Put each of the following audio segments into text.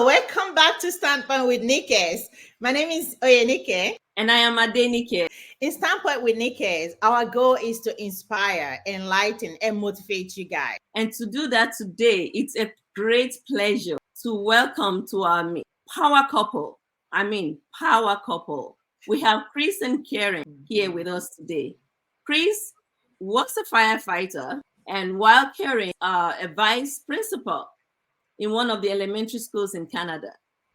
Welcome back to Standpoint with Nikes. My name is Oyenike. And I am Adenike. In Standpoint with Nikes, our goal is to inspire, enlighten, and motivate you guys. And to do that today, it's a great pleasure to welcome to our power couple. Power couple. We have Chris and Karen here with us today. Chris works a firefighter, and while Karen a vice principal in one of the elementary schools in Canada.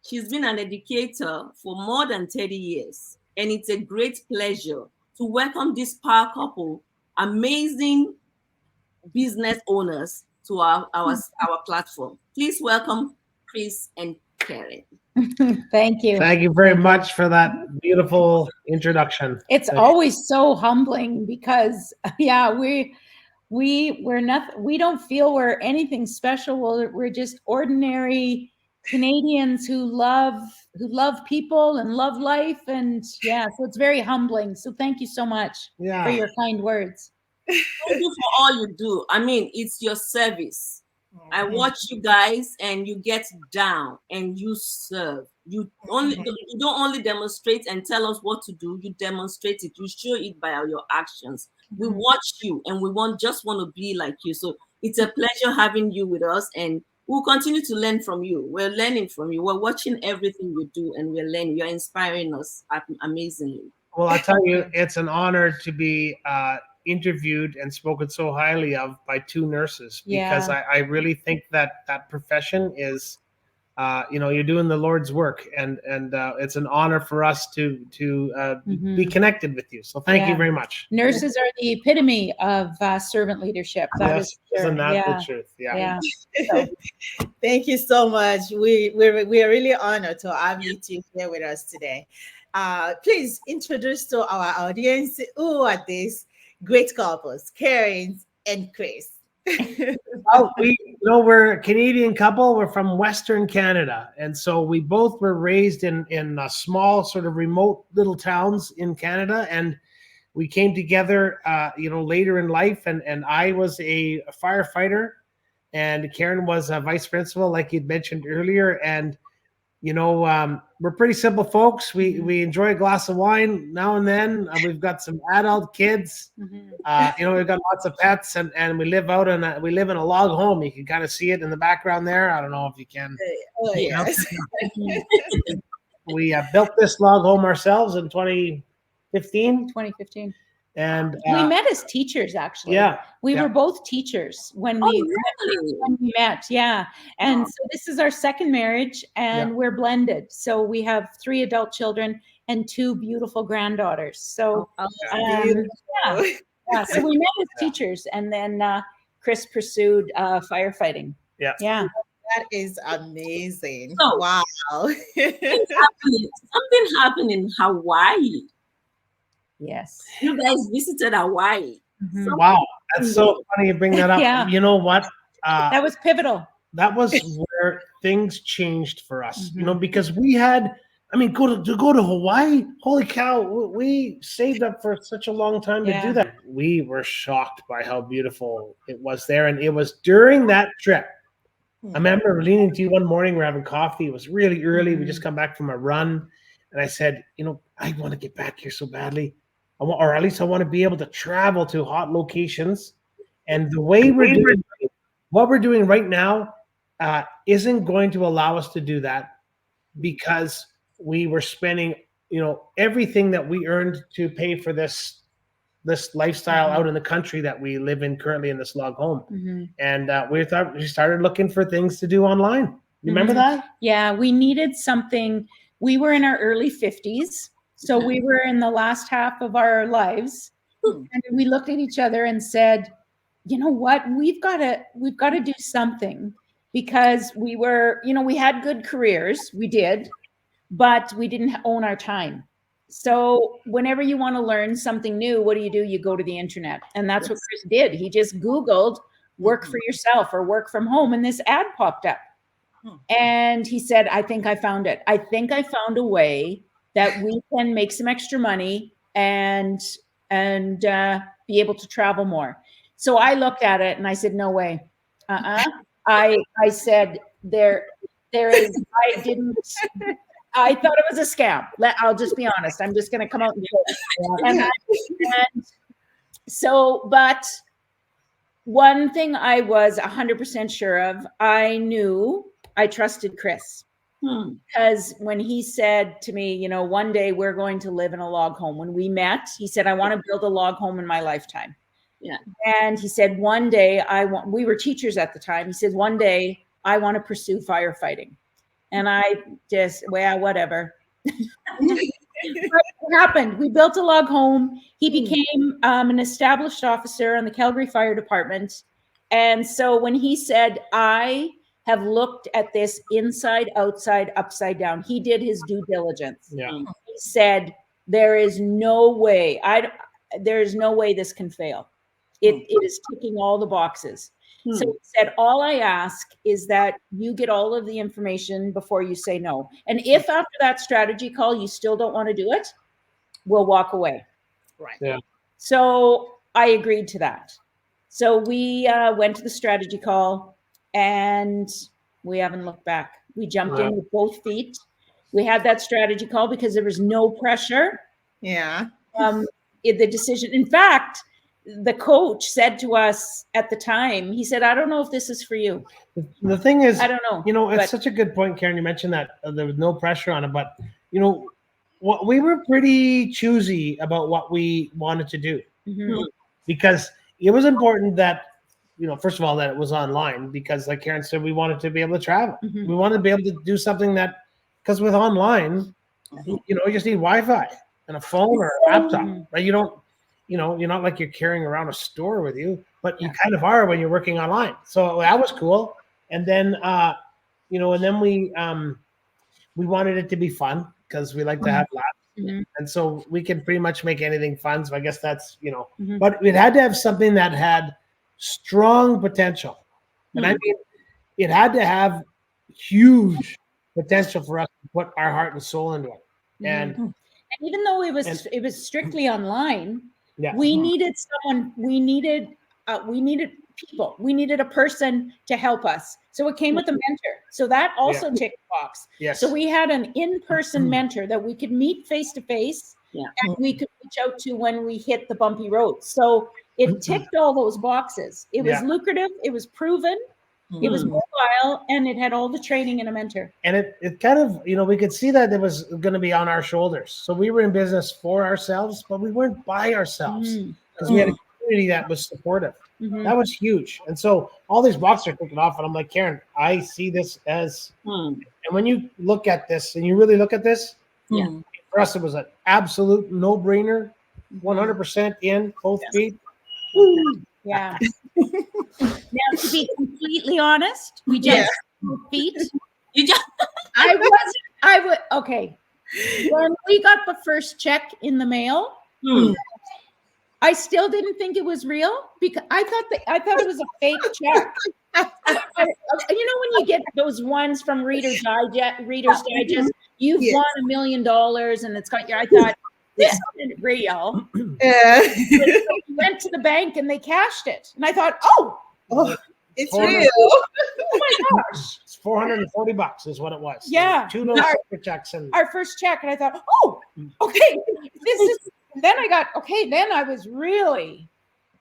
She's been an educator for more than 30 years, and it's a great pleasure to welcome this power couple, amazing business owners, to our platform. Please welcome Chris and Karen. Thank you. Thank you very much for that beautiful introduction. It's always so humbling because, we're nothing. We don't feel we're anything special. We're just ordinary Canadians who love people and love life, and so it's very humbling. So thank you so much for your kind words. Thank you for all you do. It's your service. I watch you guys, and you get down and you serve. You don't only demonstrate and tell us what to do. You demonstrate it. You show it by your actions. We watch you, and we just want to be like you. So it's a pleasure having you with us, and we'll continue to learn from you. We're learning from you. We're watching everything you do, and we're learning. You're inspiring us amazingly. Well, I tell you, it's an honor to be interviewed and spoken so highly of by two nurses, because I really think that profession is, you're doing the Lord's work, and it's an honor for us to be connected with you. So thank you very much. Nurses are the epitome of servant leadership. Isn't that the truth? Yeah. So, thank you so much. We are really honored to have you two here with us today. Please introduce to our audience who are these great couples, Karen and Chris. We're a Canadian couple. We're from Western Canada, and so we both were raised in small, sort of remote little towns in Canada, and we came together, later in life. And I was a firefighter, and Karen was a vice principal, like you'd mentioned earlier. And we're pretty simple folks. We enjoy a glass of wine now and then. We've got some adult kids. We've got lots of pets, and we live in a log home. You can kind of see it in the background there. I don't know if you can. Oh, yes. We built this log home ourselves in 2015. 2015. And we met as teachers, actually. We were both teachers when we met. And so this is our second marriage, and we're blended. So we have 3 adult children and 2 beautiful granddaughters. So so we met as teachers, and then Chris pursued firefighting. That is amazing. So, wow. Something happened in Hawaii. Yes. You guys visited Hawaii. Wow. That's so funny you bring that up. You know what? That was pivotal. That was where things changed for us, because we had, go to Hawaii. Holy cow. We saved up for such a long time to do that. We were shocked by how beautiful it was there. And it was during that trip. I remember leaning to you one morning. We're having coffee. It was really early. We just come back from a run. And I said, I want to get back here so badly. Or at least I want to be able to travel to hot locations. And the way what we're doing right now isn't going to allow us to do that, because we were spending, everything that we earned to pay for this lifestyle out in the country that we live in currently in this log home. And we started looking for things to do online. You remember that? Yeah, we needed something. We were in our early 50s. So we were in the last half of our lives, and we looked at each other and said, you know what, we've got to do something, because we were, we had good careers, we did, but we didn't own our time. So whenever you want to learn something new, what do? You go to the internet. And that's what Chris did. He just Googled work for yourself or work from home, and this ad popped up. And he said, I think I found it. I think I found a way that we can make some extra money and be able to travel more. So I looked at it and I said, no way. I said, There is, I thought it was a scam. I'll just be honest. I'm just going to come out and say it. And so, but one thing I was 100% sure of, I trusted Chris. Because when he said to me, one day we're going to live in a log home. When we met, he said, I want to build a log home in my lifetime. Yeah. And he said, one day we were teachers at the time. He said, one day I want to pursue firefighting. And I just, well, whatever. What happened? We built a log home. He became an established officer in the Calgary Fire Department. And so when he said, I have looked at this inside, outside, upside down, he did his due diligence. Yeah. He said, there is no way this can fail. It is ticking all the boxes. So he said, all I ask is that you get all of the information before you say no. And if after that strategy call, you still don't want to do it, we'll walk away. Right. Yeah. So I agreed to that. So we went to the strategy call and we haven't looked back. We jumped in with both feet. We had that strategy call because there was no pressure. Yeah. The decision, in fact, the coach said to us at the time, he said, I don't know if this is for you. The thing is, I don't know. It's such a good point, Karen. You mentioned that there was no pressure on it, but we were pretty choosy about what we wanted to do because it was important that, first of all, that it was online because like Karen said, we wanted to be able to travel. We wanted to be able to do something that, because with online, you just need Wi-Fi and a phone or a laptop, right? You don't, you're not like you're carrying around a store with you, but you kind of are when you're working online. So that was cool. And then, and then we wanted it to be fun because we like to have laughs. And so we can pretty much make anything fun. So I guess that's, but it had to have something that had strong potential. And I mean, it had to have huge potential for us to put our heart and soul into it. And even though it was strictly online, we needed someone, we needed people, we needed a person to help us. So it came with a mentor. So that also ticked the box. Yes. So we had an in-person mentor that we could meet face to face and we could reach out to when we hit the bumpy road. So it ticked all those boxes. It was lucrative. It was proven. It was mobile, and it had all the training and a mentor. And it kind of, we could see that it was going to be on our shoulders. So we were in business for ourselves, but we weren't by ourselves because we had a community that was supportive. That was huge. And so all these boxes are kicking off, and I'm like, Karen, I see this as, and when you look at this and you really look at this, for us, it was an absolute no-brainer, 100% in both feet. Yeah. Now, to be completely honest, we just feet. You just Okay. When we got the first check in the mail, I still didn't think it was real because I thought it was a fake check. When you get those ones from Reader's Digest, you've won $1 million and it's got I thought this isn't real. Yeah. We went to the bank and they cashed it. And I thought, it's real. Oh my gosh. It's $440 is what it was. Yeah. Two little checks and our first check. And I thought, okay, this is, then I got, then I was really,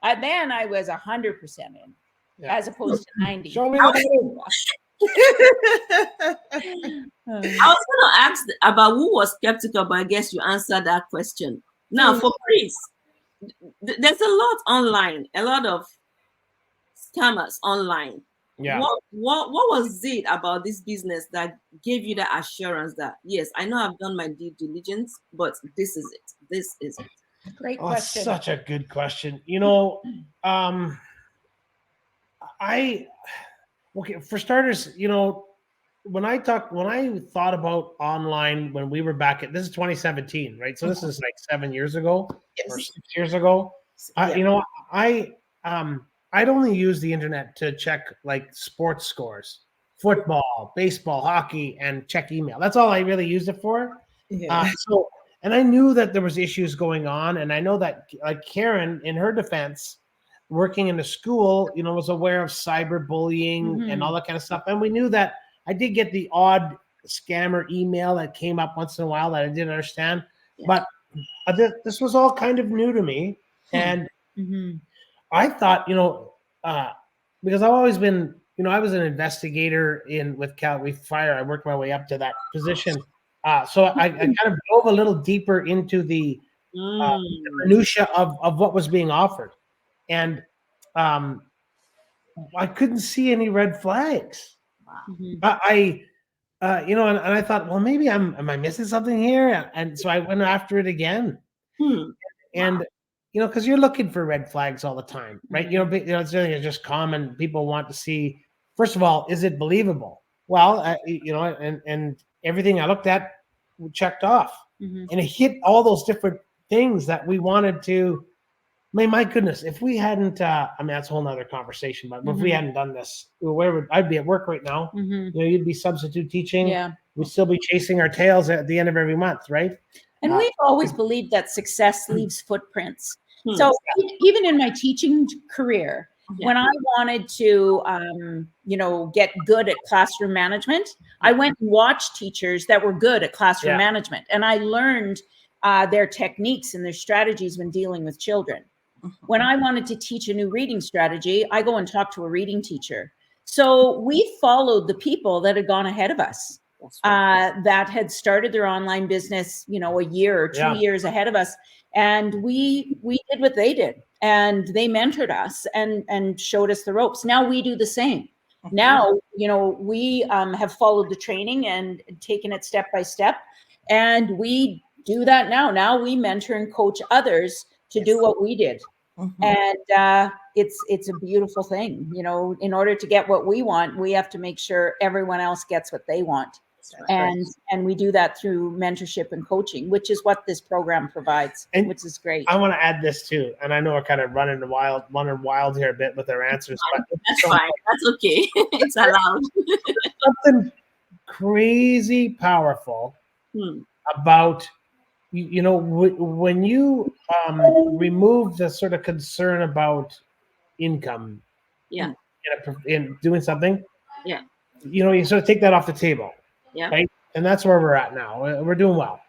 then I was 100% in as opposed to 90. Show me the I was going to ask about who was skeptical, but I guess you answered that question. Now, for Chris, there's a lot online, a lot of scammers online. Yeah. What was it about this business that gave you the assurance that, yes, I know I've done my due diligence, but this is it. This is it. Great question. Such a good question. For starters, when I thought about online when we were back at, this is 2017, right? So this is like 7 years ago or 6 years ago. I'd only use the internet to check like sports scores, football, baseball, hockey, and check email. That's all I really used it for. Yeah. And I knew that there was issues going on, and I know that like Karen, in her defense, working in a school, was aware of cyberbullying and all that kind of stuff. And we knew that I did get the odd scammer email that came up once in a while that I didn't understand, but this was all kind of new to me. And I thought, because I've always been, I was an investigator with Calgary Fire. I worked my way up to that position. So I kind of dove a little deeper into the minutia of what was being offered. And I couldn't see any red flags. And I thought, well, maybe am I missing something here? And so I went after it again. And because you're looking for red flags all the time, right? It's just common. People want to see, first of all, is it believable? Well, and everything I looked at checked off, and it hit all those different things that we wanted to. My goodness, if we hadn't, that's a whole nother conversation, but if we hadn't done this, I'd be at work right now. You'd be substitute teaching. Yeah. We'd still be chasing our tails at the end of every month, right? And we've always believed that success leaves footprints. So even in my teaching career, when I wanted to, get good at classroom management, I went and watched teachers that were good at classroom management. And I learned their techniques and their strategies when dealing with children. When I wanted to teach a new reading strategy, I go and talk to a reading teacher. So we followed the people that had gone ahead of us, that had started their online business, a year or 2 years ahead of us. And we did what they did, and they mentored us and showed us the ropes. Now we do the same. Now, we have followed the training and taken it step by step, and we do that now. Now we mentor and coach others to do what we did. And it's a beautiful thing. In order to get what we want, we have to make sure everyone else gets what they want. And we do that through mentorship and coaching, which is what this program provides, which is great. I want to add this too, and I know we're kind of running wild here a bit with our answers, but that's fine. That's okay. It's allowed. Something crazy powerful about when you remove the sort of concern about income, in doing something, you sort of take that off the table. Right. And that's where we're at now. We're doing well.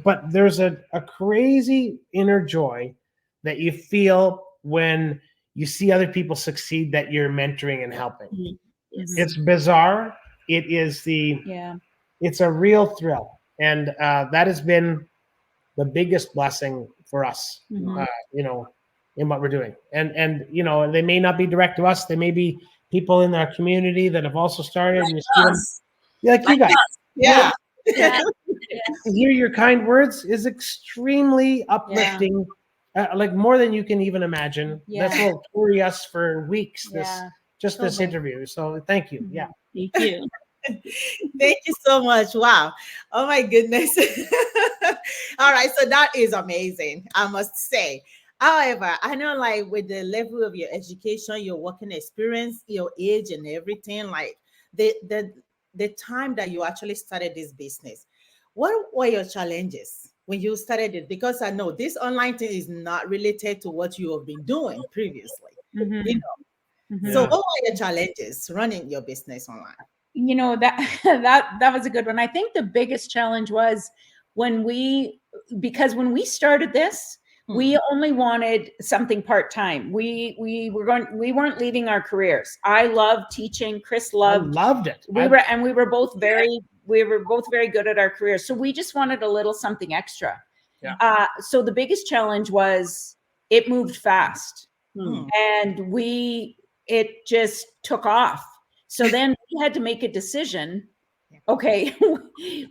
But there's a crazy inner joy that you feel when you see other people succeed that you're mentoring and helping. It's bizarre. It is it's a real thrill. And that has been the biggest blessing for us, in what we're doing. And they may not be direct to us. They may be people in our community that have also started. Like and you see them. Like you guys. Yeah. To hear your kind words is extremely uplifting, like more than you can even imagine. This will carry us for weeks, this interview. So thank you. Yeah. Thank you. Thank you so much. Wow. Oh my goodness. All right. So that is amazing, I must say. However, I know, like, with the level of your education, your working experience, your age and everything, like the time that you actually started this business, what were your challenges when you started it? Because I know this online thing is not related to what you have been doing previously. So what were your challenges running your business online? That was a good one. I think the biggest challenge was when we started this, we only wanted something part-time. We weren't leaving our careers. I loved teaching. Chris loved it. We were both very good at our careers. So we just wanted a little something extra. So the biggest challenge was it moved fast, and it just took off. So then we had to make a decision. Okay,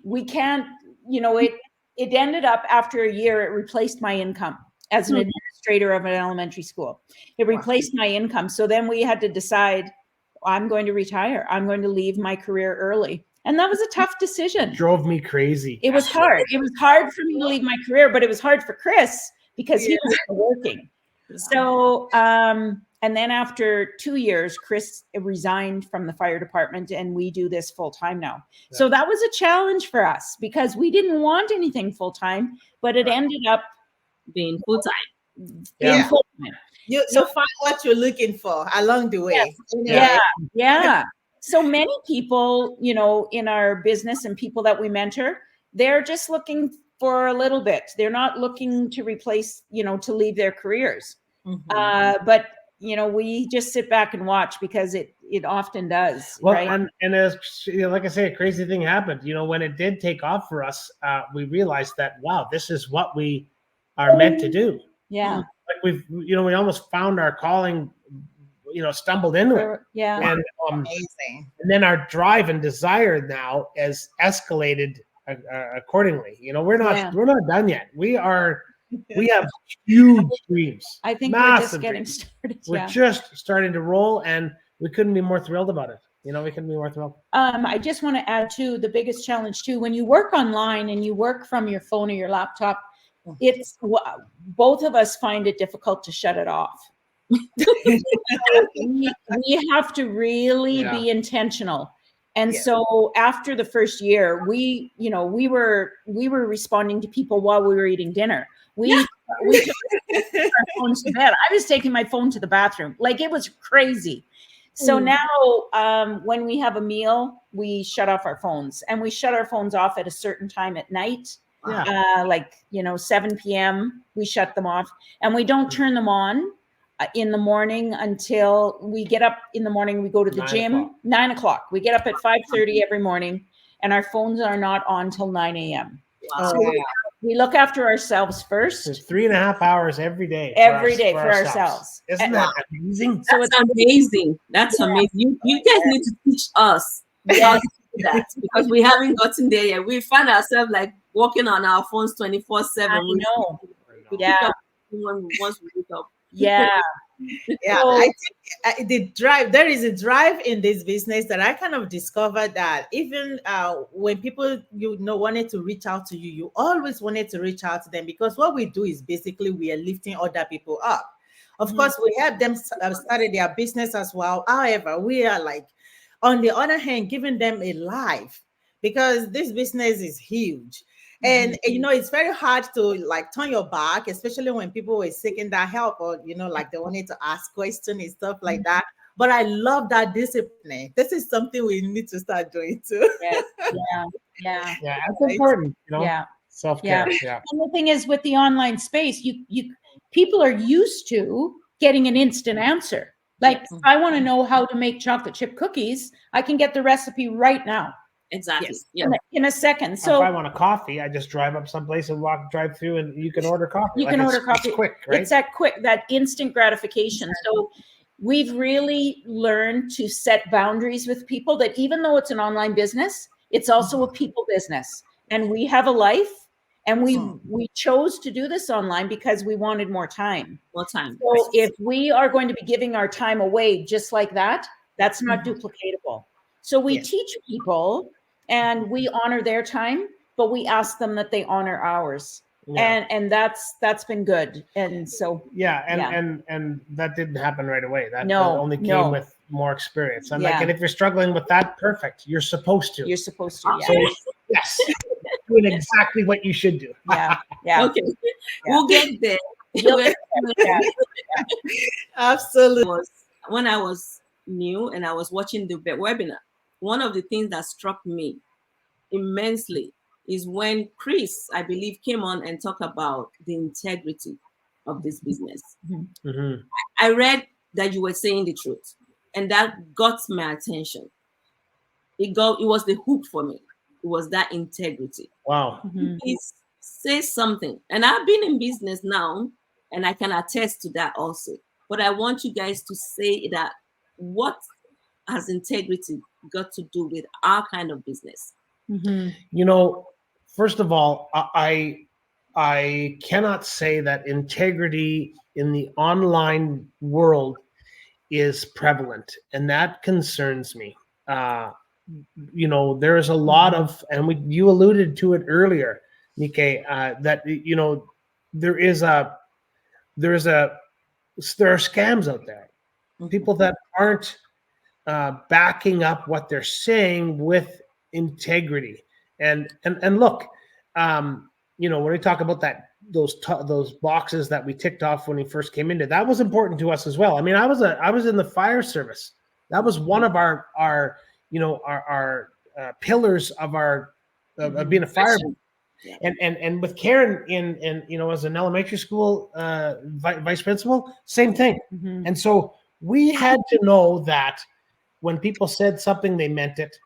we can't, it ended up after a year, it replaced my income as an administrator of an elementary school. It replaced my income. So then we had to decide, I'm going to retire. I'm going to leave my career early. And that was a tough decision. It drove me crazy. It was hard. It was hard for me to leave my career, but it was hard for Chris because he was working. So, and then after 2 years, Chris resigned from the fire department, and we do this full time now. So that was a challenge for us because we didn't want anything full time, but it ended up being full time. Full time. You find what you're looking for along the way. Yeah. So many people, in our business and people that we mentor, they're just looking for a little bit. They're not looking to replace, to leave their careers. But we just sit back and watch because it often does. Well, right? and as like I say, a crazy thing happened. When it did take off for us, we realized that wow, this is what we are meant to do. Yeah. Like we almost found our calling. Stumbled into it. Yeah. And Amazing. and then our drive and desire now has escalated accordingly. We're not done yet. We have huge dreams. I think massive we're just getting dreams. started. We're just starting to roll, and we couldn't be more thrilled about it. We couldn't be more thrilled. I just want to add too, the biggest challenge too, when you work online and you work from your phone or your laptop, it's both of us find it difficult to shut it off. we have to really be intentional. And so after the first year, we were responding to people while we were eating dinner. We took our phones to bed. I was taking my phone to the bathroom. Like, it was crazy. So now when we have a meal, we shut off our phones, and we shut our phones off at a certain time at night. 7 p.m. we shut them off, and we don't turn them on in the morning until we get up in the morning. We go to the gym, 9 o'clock. We get up at 5:30 every morning, and our phones are not on till 9 a.m. Wow. So we look after ourselves first. So 3.5 hours every day. For ourselves. Isn't that amazing? So it's amazing. That's amazing. You guys need to teach us how to do that, because we haven't gotten there yet. We find ourselves like walking on our phones 24/7. I know. We pick up once we wake up. Yeah. Yeah, I think there is a drive in this business that I kind of discovered that even when people wanted to reach out to you, you always wanted to reach out to them, because what we do is basically we are lifting other people up. Of course, we help them started their business as well. However, we are like, on the other hand, giving them a life, because this business is huge. And it's very hard to like turn your back, especially when people were seeking that help, or like they wanted to ask questions and stuff like that. But I love that discipline. This is something we need to start doing too. Yeah. Yeah, that's important. Self-care. Yeah. And the thing is, with the online space, you people are used to getting an instant answer. Like, if I want to know how to make chocolate chip cookies, I can get the recipe right now. Exactly. Yes. In a second. So if I want a coffee, I just drive up someplace and drive through, and you can order coffee. You can order coffee. It's quick, right? It's that instant gratification. So we've really learned to set boundaries with people, that even though it's an online business, it's also a people business, and we have a life, and we chose to do this online because we wanted more time. So if we are going to be giving our time away just like that, that's not duplicatable. So we teach people, and we honor their time, but we ask them that they honor ours. And that's been good. And so and that didn't happen right away. That only came with more experience. And and if you're struggling with that, perfect. You're supposed to. Yeah. So, yes. Doing exactly what you should do. Yeah. Okay. We'll get there. Absolutely. When I was new and I was watching the webinar, one of the things that struck me immensely is when Chris, I believe, came on and talked about the integrity of this business. I read that you were saying the truth, and that got my attention. It was the hook for me. It was that integrity. Wow. Please say something. And I've been in business now, and I can attest to that also. But I want you guys to say that what has integrity got to do with our kind of business? First of all, I cannot say that integrity in the online world is prevalent, and that concerns me. There's a lot of, and you alluded to it earlier, Nike, that there are scams out there, people that aren't backing up what they're saying with integrity. And look, when we talk about those boxes that we ticked off when we first came into, that was important to us as well. I mean, I was in the fire service. That was one of our our pillars of our of being a fireman. Yeah. And with Karen in as an elementary school vice principal, same thing. Mhm. And so we had to know that when people said something, they meant it.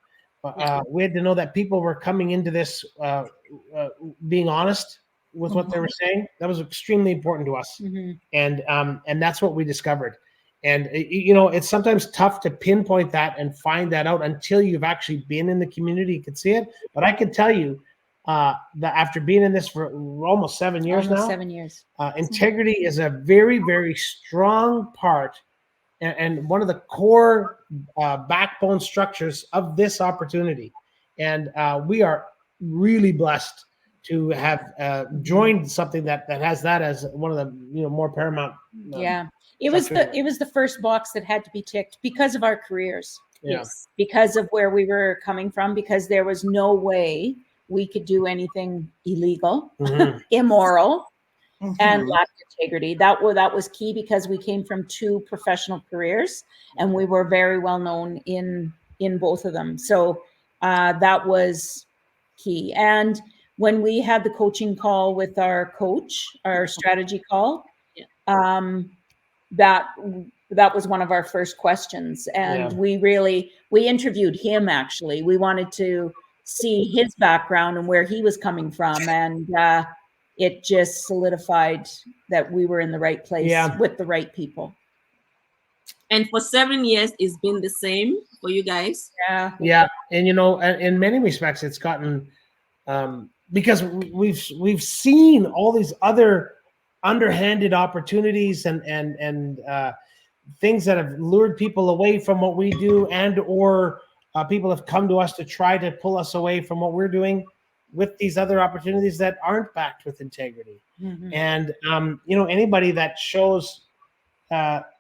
We had to know that people were coming into this being honest with what they were saying. That was extremely important to us, and that's what we discovered. And it's sometimes tough to pinpoint that and find that out until you've actually been in the community. You can see it, but I can tell you that after being in this for almost 7 years Almost now, 7 years. integrity is a very, very strong part and one of the core backbone structures of this opportunity. And we are really blessed to have joined something that has that as one of the more paramount. Yeah, it was the first box that had to be ticked because of our careers. Yeah. Yes. Because of where we were coming from, because there was no way we could do anything illegal, immoral, and lack integrity. That was key because we came from 2 professional careers and we were very well known in both of them. So that was key. And when we had the coaching call with our coach, our strategy call, that was one of our first questions. And we interviewed him. Actually, we wanted to see his background and where he was coming from. And it just solidified that we were in the right place with the right people. And for 7 years, it's been the same for you guys. Yeah. And in many respects, it's gotten because we've seen all these other underhanded opportunities and things that have lured people away from what we do, and or people have come to us to try to pull us away from what we're doing with these other opportunities that aren't backed with integrity. And anybody that shows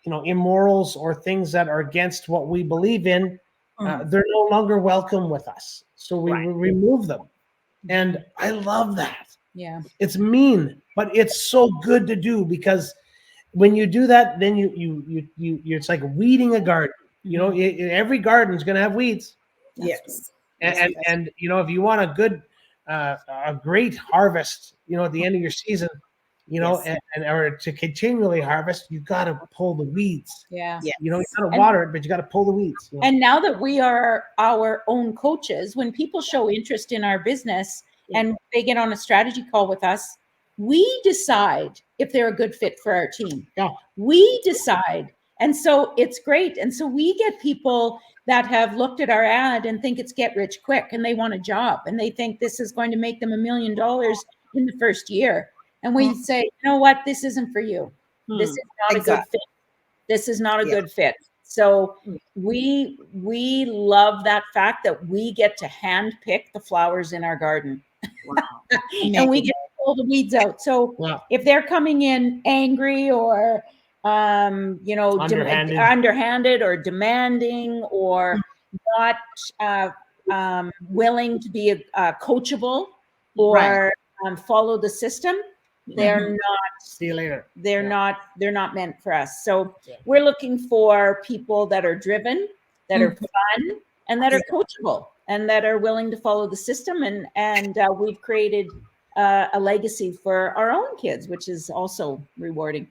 immorals or things that are against what we believe in, they're no longer welcome with us. So we remove them. And I love that. Yeah. It's mean, but it's so good to do, because when you do that, then you it's like weeding a garden. Every garden's going to have weeds. Yes. And if you want a great harvest, at the end of your season, and or to continually harvest, you got to pull the weeds. Yeah. You got to water it, but you got to pull the weeds. And now that we are our own coaches, when people show interest in our business and they get on a strategy call with us, we decide if they're a good fit for our team. Yeah. We decide. And so it's great. And so we get people that have looked at our ad and think it's get rich quick, and they want a job, and they think this is going to make them $1 million in the first year. And we say, you know what? This isn't for you. This is not a good fit. This is not a good fit. So we love that fact that we get to hand pick the flowers in our garden. Wow. And we get to pull the weeds out. So if they're coming in angry or underhanded or demanding or not willing to be coachable or follow the system, they're not. See you later. They're not meant for us. So we're looking for people that are driven, that are fun, and that are coachable, and that are willing to follow the system. And we've created a legacy for our own kids, which is also rewarding.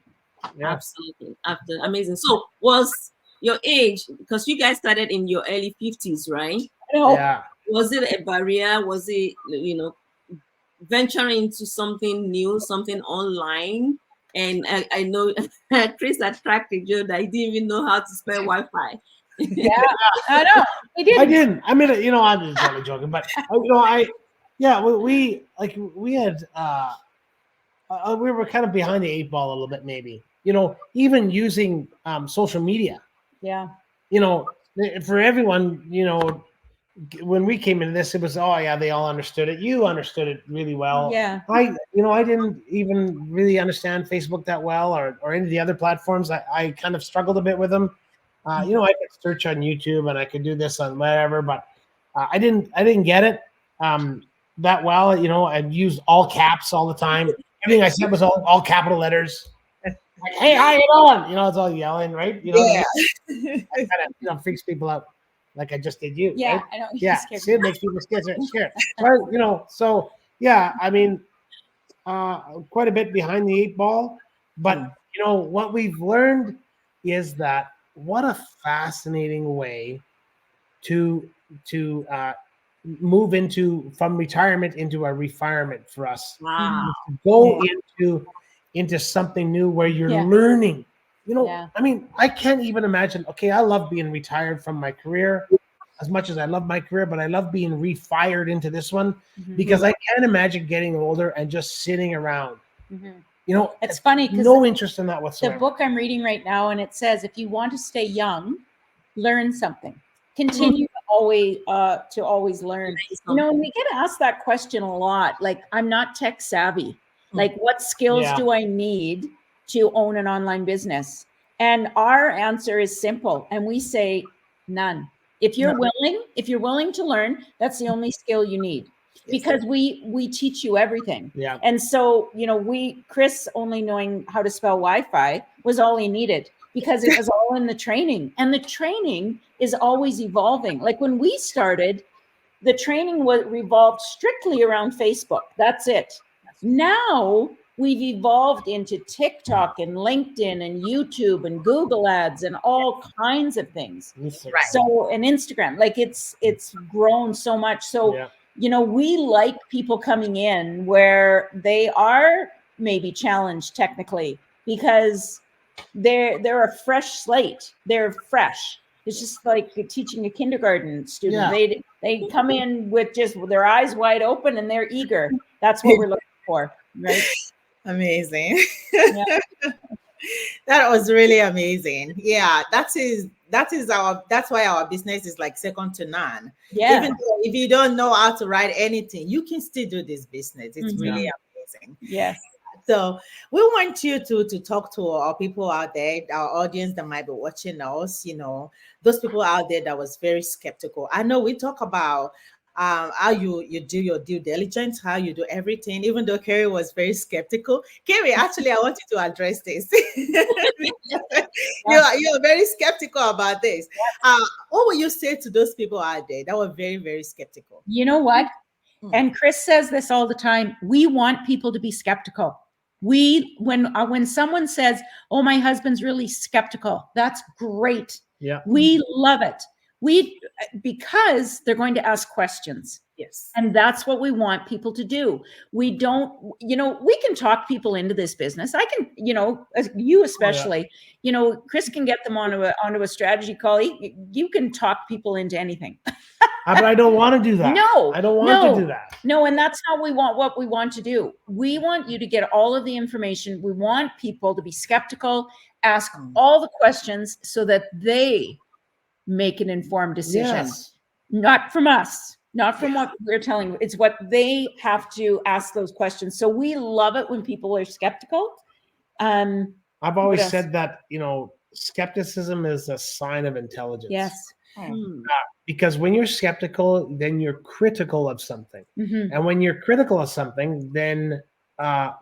Yeah. Absolutely. Amazing. So was your age, because you guys started in your early 50s, right? Yeah. Was it a barrier? Was it, venturing into something new, something online? And I know Chris attracted you that I didn't even know how to spell Wi-Fi. Yeah, I know. I didn't. I mean, I'm just totally joking, but we had we were kind of behind the 8 ball a little bit, maybe. Even using social media. Yeah. For everyone, when we came into this, it was, they all understood it. You understood it really well. Yeah. I didn't even really understand Facebook that well, or any of the other platforms. I kind of struggled a bit with them. I could search on YouTube and I could do this on whatever, but I didn't get it that well. I'd use all caps all the time. Everything I said was all capital letters. Like, hey, how you doing? It's all yelling, right? Yeah. It kind of freaks people out. like I just did you. Yeah, Right? I know. You Yeah, scared see, me. it makes people scared. Right? So yeah, I mean, quite a bit behind the eight ball, but what we've learned is that what a fascinating way to move from retirement into a refirement for us. Wow. Go into something new where you're learning. I mean, I can't even imagine. Okay, I love being retired from my career as much as I love my career, but I love being refired into this one because I can't imagine getting older and just sitting around. It's funny because no interest in that whatsoever. The book I'm reading right now, and it says, if you want to stay young, learn something. Continue to always learn. And we get asked that question a lot. Like, I'm not tech savvy. Like, what skills do I need to own an online business? And our answer is simple. And we say none. If you're willing to learn, that's the only skill you need. Because we teach you everything. Yeah. And so, Chris only knowing how to spell Wi-Fi was all he needed, because it was all in the training, and the training is always evolving. Like when we started, the training revolved strictly around Facebook. That's it. Now we've evolved into TikTok and LinkedIn and YouTube and Google ads and all kinds of things. Right. So, and Instagram, like it's grown so much. So, we like people coming in where they are maybe challenged technically, because they're a fresh slate. They're fresh. It's just like teaching a kindergarten student. Yeah. They come in with just their eyes wide open and they're eager. That's what we're looking for, right? Amazing. That was really amazing. Yeah, that's why our business is like second to none. Yeah. Even though if you don't know how to write anything, you can still do this business. It's really amazing. Yes. So we want you to talk to our people out there, our audience that might be watching us, those people out there that was very skeptical. I know we talk about how you do your due diligence, how you do everything, even though Kerry was very skeptical. Kerry, actually, I want you to address this. You're very skeptical about this. What would you say to those people out there that were very, very skeptical? You know what? And Chris says this all the time. We want people to be skeptical. When someone says, "Oh, my husband's really skeptical," that's great. Yeah. We love it. Because they're going to ask questions. Yes. And that's what we want people to do. We don't, we can talk people into this business. I can, you especially, Chris can get them onto a strategy call. You can talk people into anything. But I don't want to do that. No, I don't want to do that. No, and that's not what we want to do. We want you to get all of the information. We want people to be skeptical, ask all the questions so that they make an informed decision. Yes. Not from us, not from what we're telling you. It's what they have to ask those questions. So we love it when people are skeptical. I've always said that, skepticism is a sign of intelligence. Yes. Because when you're skeptical, then you're critical of something. And when you're critical of something, then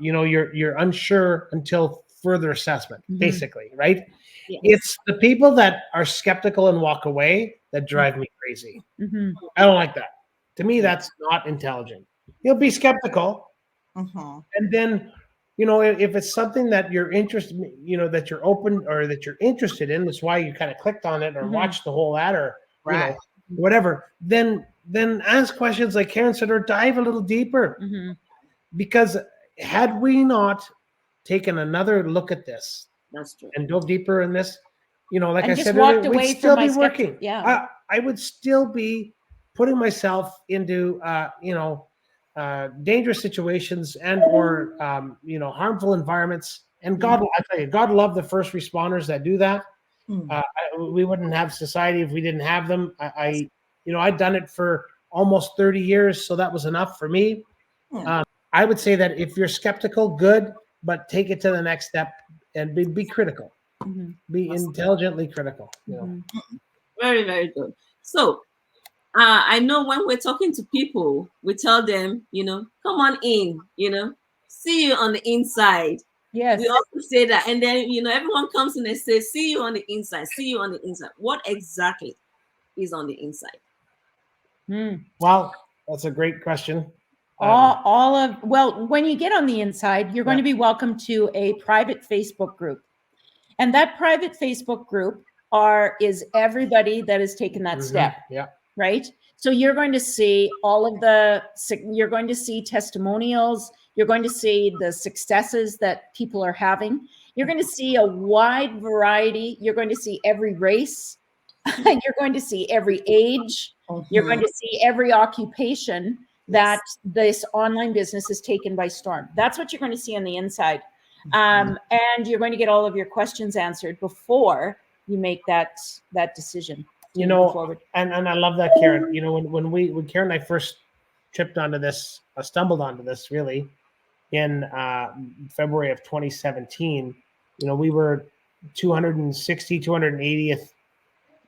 you're unsure until further assessment, basically, right? Yes. It's the people that are skeptical and walk away that drive me crazy. I don't like that. To me, that's not intelligent. You'll be skeptical, and then if it's something that you're interested, that you're open or that you're interested in, that's why you kind of clicked on it or watched the whole ad or whatever. Then ask questions like Karen said, or dive a little deeper. Because had we not taken another look at this, that's true, and dove deeper in this, like and I said earlier, we'd still be working. Yeah, I would still be putting myself into dangerous situations and or harmful environments. And I tell you, God love the first responders that do that. We wouldn't have society if we didn't have them. I'd done it for almost 30 years, so that was enough for me. I would say that if you're skeptical, good, but take it to the next step and be critical. Be intelligently critical. Very, very good. So I know when we're talking to people, we tell them, come on in, see you on the inside. Yes. We also say that. And then, everyone comes in and says, see you on the inside, see you on the inside. What exactly is on the inside? Well, that's a great question. When you get on the inside, you're going to be welcome to a private Facebook group. And that private Facebook group is everybody that has taken that step. Yeah. Right? So you're going to see you're going to see testimonials. You're going to see the successes that people are having. You're going to see a wide variety. You're going to see every race. You're going to see every age. You're going to see every occupation that this online business is taken by storm. That's what you're going to see on the inside. And you're going to get all of your questions answered before you make that decision. You know, and I love that, Karen. You know, when Karen and I first stumbled onto this really in February of 2017, you know, we were 280th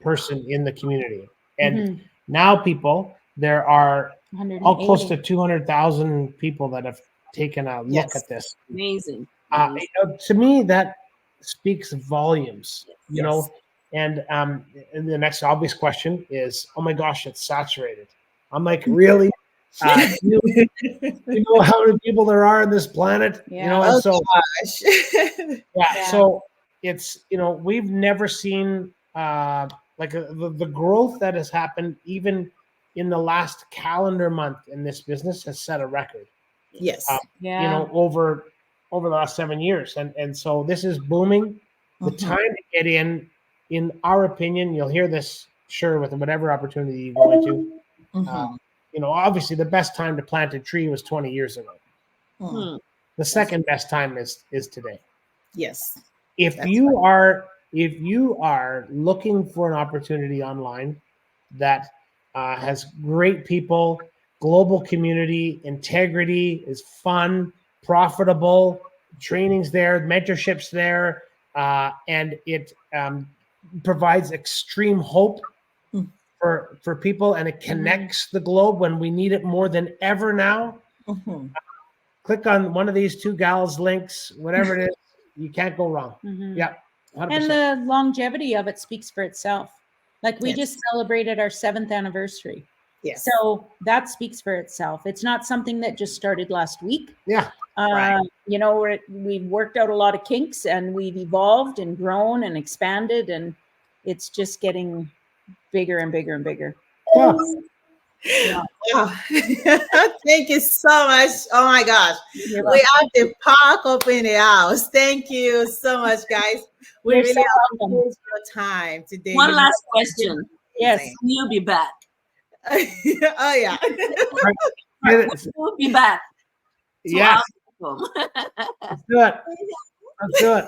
person in the community. And now there are all close to 200,000 people that have taken a look at this. Amazing. To me, that speaks volumes, you know. And the next obvious question is, oh my gosh, it's saturated. I'm like, really? You know how many people there are on this planet? Yeah. You know, and gosh. So it's, you know, we've never seen the growth that has happened even in the last calendar month in this business has set a record. Yes. You know, over the last 7 years. And so this is booming. The time to get in our opinion, you'll hear this with whatever opportunity you go into. You know, obviously the best time to plant a tree was 20 years ago. The second best time is today. Yes. If you are looking for an opportunity online that has great people, global community, integrity, is fun, profitable, training's there, mentorship's there, and it provides extreme hope for people, and it connects the globe when we need it more than ever now. Click on one of these two gals' links, whatever it is, you can't go wrong. Yeah. 100%. And the longevity of it speaks for itself. Like we just celebrated our 7th anniversary. Yes. So that speaks for itself. It's not something that just started last week. Yeah. You know, we've worked out a lot of kinks and we've evolved and grown and expanded, and it's just getting bigger and bigger and bigger. Yeah. Wow. Thank you so much. Oh my gosh. We have the park up in the house. Thank you so much, guys. We really appreciate your time today. One last question. Yes. Will you be back? Oh yeah. We'll be back. Yes. Let's do it. Let's do it.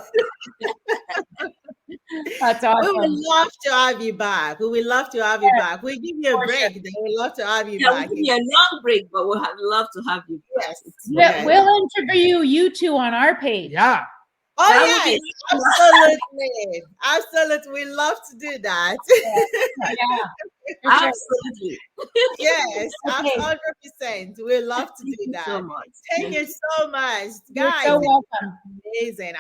That's awesome. We would love to have you back. We would love to have you back. We'll give you a break. Then we'd love to have you back. We'll give you a long break, but we'll love to have you back. Yes. We'll interview you two on our page. Yeah. Oh yes, absolutely. Absolutely. We love to do that. Absolutely. Yes, 100%. We love to do that. So much. Thank you so much, You're guys. so welcome.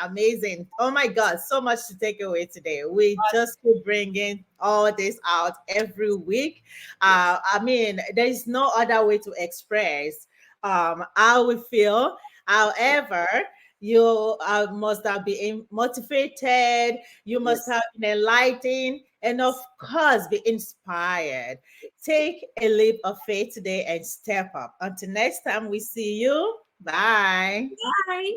Amazing. Oh my God, so much to take away today. We just keep bringing all this out every week. I mean, there is no other way to express how we feel. However, you must have been motivated. You must have been enlightened, and of course, be inspired. Take a leap of faith today and step up. Until next time, we see you. Bye. Bye.